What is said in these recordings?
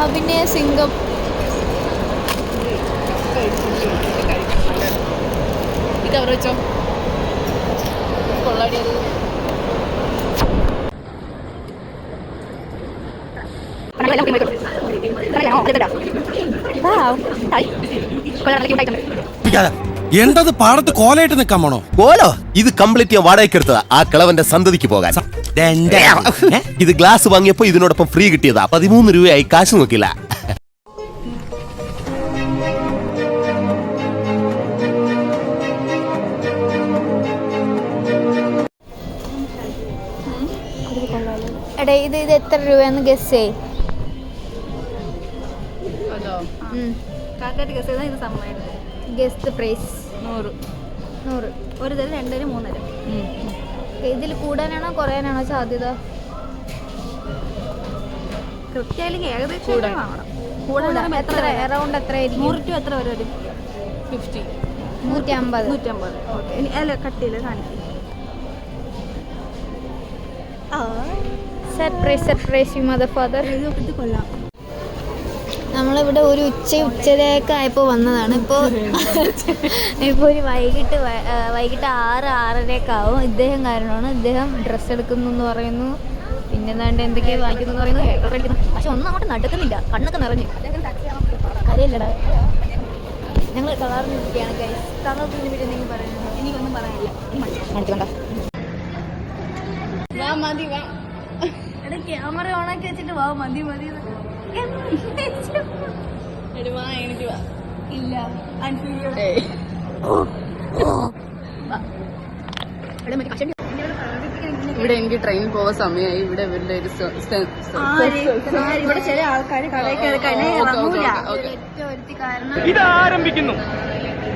അഭിനയ സിംഗം. കവർ വെച്ചോ, കൊള്ളാടിയത്. എന്തത് പാടത്ത് കോലയിട്ട് നിക്കാൻ പോണോ? കോലോ? ഇത് കംപ്ലീറ്റ് ഞാൻ വാടകയ്ക്ക് എടുത്തതാ ആ കിളവന്റെ സന്തതിക്ക് പോകാൻ. ഇത് ഗ്ലാസ് വാങ്ങിയപ്പോ ഇതിനോടൊപ്പം ഫ്രീ കിട്ടിയതാ. 13 രൂപയായി, കാശ് നോക്കില്ല. എടാ ഇത് എത്ര രൂപയെന്ന് ഗസ് ചെയ്. Guessed price 100. ഒരു തരം 2 3. ഇതിൽ കൂടാനാണോ കുറയാനാണോ സാധ്യത? കൃത്യമായില്ലെങ്കിൽ ഏകദേശം അറൗണ്ട് എത്ര ആയിരിക്കും? 100 ടു എത്ര വരും? 50, 150. ഓക്കെ, അല്ല കട്ടിയില്ല കാണിക്കും. Surprise mother father. ഇത് കൊള്ളാം. നമ്മളിവിടെ ഒരു ഉച്ചയൊക്കെ ആയപ്പോൾ വന്നതാണ്. ഇപ്പോൾ ഒരു വൈകിട്ട് 6-6:30 ആവും. ഇദ്ദേഹം കാരണമാണ്. ഇദ്ദേഹം ഡ്രസ്സ് എടുക്കുന്നു എന്ന് പറയുന്നു, പിന്നെ എന്താണ്ട് എന്തൊക്കെയോ വാങ്ങിക്കുന്നു പറയുന്നു, ഹെയർ കട്ട് അടിക്കുന്നു. പക്ഷെ ഒന്നും അങ്ങോട്ട് നടക്കുന്നില്ല, കണ്ണൊക്കെ നിറഞ്ഞു. അറിയില്ലടാ, ഞങ്ങൾ കളറിന് നിൽക്കുകയാണ് ഗൈസ്. താങ്കൾക്ക് ഇതിനെ പറ്റി എന്തെങ്കിലും പറയുന്നത്? എനിക്കൊന്നും പറയാനില്ല. വാ മതി വാ. എടാ ക്യാമറ ഓണാക്കി വെച്ചിട്ട് വാ മതി മതി. എനിക്ക് വാ. ഇല്ല ഇവിടെ എനിക്ക് ട്രെയിൻ പോവാൻ സമയമായി. ഇവിടെ ഇവരുടെ ഇവിടെ ചില ആൾക്കാർ കടയിൽ കയറി ഇത് ആരംഭിക്കുന്നു.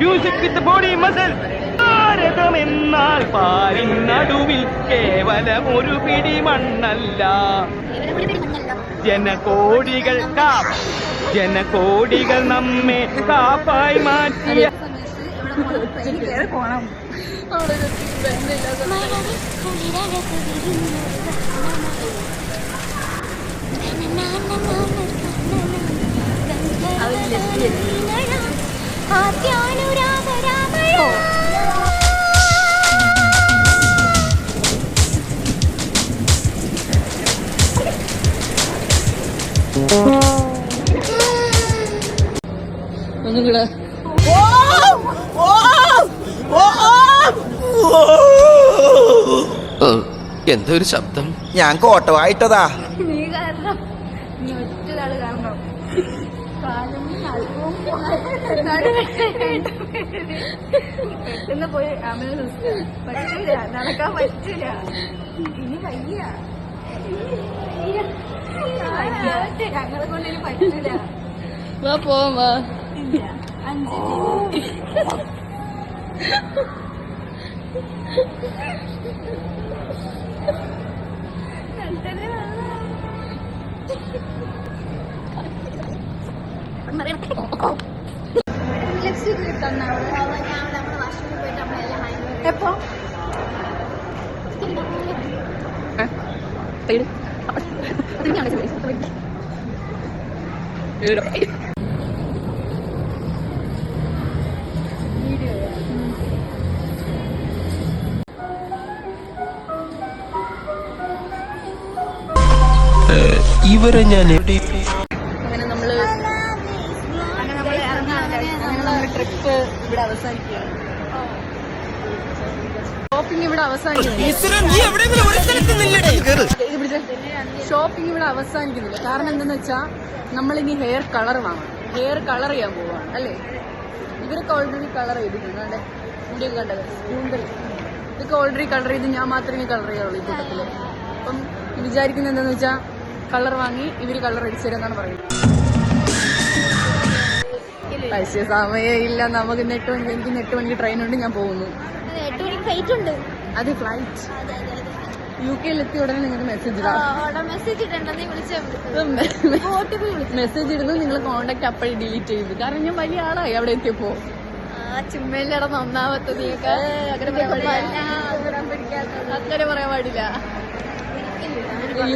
Music with body muscle. ഭാരതമെന്നാൽ പാലിൻ നടുവിൽ കേവലം ഒരു പിടി മണ്ണല്ല, ജനകോടികൾ നമ്മെ കാപ്പായി മാറ്റിയ. പോണം. ഒന്നും കൂടെ എന്തൊരു ശബ്ദം. ഞാൻ കോട്ടവായിട്ടതാ. നീ കാരണം, നീ ഒറ്റൊരാള് കാരണം പെട്ടെന്ന് പോയി ആംബുലൻസ് പറ്റില്ല, നടക്കാൻ പറ്റില്ല. ഇനി വയ്യ, ഞങ്ങളെ കൊണ്ട് ഇനി പറ്റില്ല. വാ പോവാം വാ. ഇല്ല 5 എപ്പോ ഇവരെ ഞാൻ എവിടെ? അങ്ങനെ നമ്മള് ട്രിപ്പ് ഇവിടെ അവസാനിക്കുകയാണ്. ഷോപ്പിംഗ് ഇവിടെ അവസാനിക്കുന്നില്ല. കാരണം എന്തെന്ന് വെച്ചാൽ നമ്മളിനി ഹെയർ കളർ വാങ്ങണം. ഹെയർ കളർ ചെയ്യാൻ പോവാണ് അല്ലേ? ഇവരൊക്കെ ഓൾറെഡി കളർ ചെയ്തിട്ടുണ്ട്. അല്ലേ? മുടിയൊക്കെ കണ്ടത് കൂന്തൽ ഇതൊക്കെ ഓൾറെഡി കളർ ചെയ്ത് ഞാൻ മാത്രമേ കളർ ചെയ്യാറുള്ളൂ ഈ കൂട്ടത്തില്. അപ്പം വിചാരിക്കുന്നത് എന്താന്ന് വെച്ചാൽ കളർ വാങ്ങി ഇവര് കളർ അടിച്ചു തരാന്നാണ് പറയുന്നത്. പക്ഷേ സമയമില്ല നമുക്ക്. 8 മണിക്ക് എനിക്ക് 8 മണിക്ക് ട്രെയിൻ ഉണ്ട്. ഞാൻ പോകുന്നു. 8 മണിക്ക് ഫ്ലൈറ്റ് ഉണ്ട്. അത് ഫ്ലൈറ്റ് UK എത്തിയ ഉടനെ നിങ്ങൾക്ക് മെസ്സേജ് മെസ്സേജ് ഇടുന്നു. നിങ്ങൾ കോണ്ടാക്ട് അപ്പോഴേ ഡിലീറ്റ് ചെയ്തു. കാരണം ഞാൻ വലിയ ആളായി അവിടെ എത്തിയപ്പോ. ചുമ്മേലിന്റെ ഇടന്ന് ഒന്നാമത്തെ നീയൊക്കെ അങ്ങനെ പറയാൻ പാടില്ല.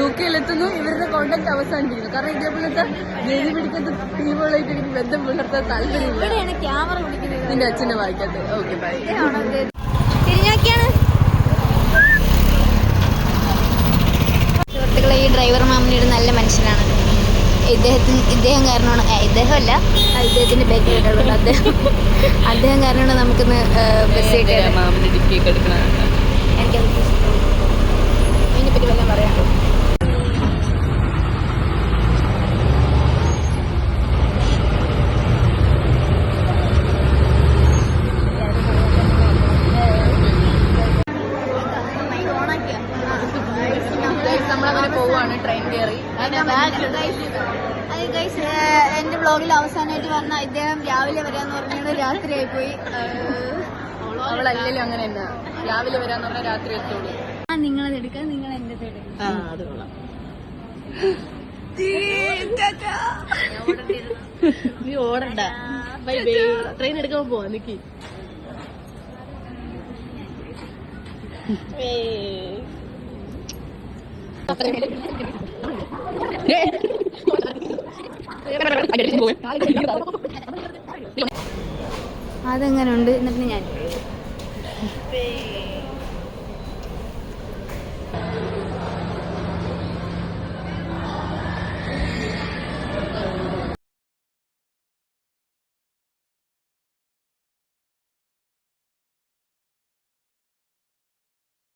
UK എത്തുന്നു, ഇവരുടെ കോണ്ടാക്ട് അവസാനിപ്പിക്കുന്നു. കാരണം ഇതേപോലത്തെ ഗതി പിടിക്കുന്ന ടീമുകളായിട്ട് എനിക്ക് ബന്ധം പുലർത്താൻ താല്പര്യമില്ല. ഇവിടെയാണ് ക്യാമറ പിടിക്കുന്നത്. നിന്റെ അച്ഛനെ വായിക്കട്ടെ. Okay bye. തിരിഞ്ഞൊക്കെയാണ് സുഹൃത്തുക്കളെ, ഈ ഡ്രൈവർ മാമനൊരു നല്ല മനുഷ്യനാണ്. ഇദ്ദേഹം കാരണമാണ്, ഇദ്ദേഹമല്ല ഇദ്ദേഹത്തിന്റെ ബാക്കിലുള്ളത് അദ്ദേഹം കാരണമാണ് നമുക്കിന്ന് ബസ് കിട്ടിയത്. മാമിന്റെ ഡിക്കിയൊക്കെ എടുക്കണ എനിക്കത് ഇതിനെപ്പറ്റി വല്ലതും പറയാം. നമ്മളങ്ങനെ പോവാണ് ട്രെയിൻ കയറി. എന്റെ ബ്ലോഗിൽ അവസാനമായിട്ട് പറഞ്ഞ ഇദ്ദേഹം രാവിലെ വരാന്ന് പറഞ്ഞാണ്, രാത്രിയായി പോയി. അവളല്ലെങ്കിലും അങ്ങനെ തന്നെ, രാവിലെ വരാന്ന് പറഞ്ഞാൽ രാത്രി എത്തുള്ളൂ. നിങ്ങളത് എടുക്കുക, നിങ്ങൾ എന്റെ അത് കൊള്ളാം. നീ ഓടണ്ട. Bye bye. ട്രെയിൻ എടുക്കാൻ പോവാ. നിക്കി അതെങ്ങനെ ഉണ്ട് എന്നിട്ട് ഞാൻ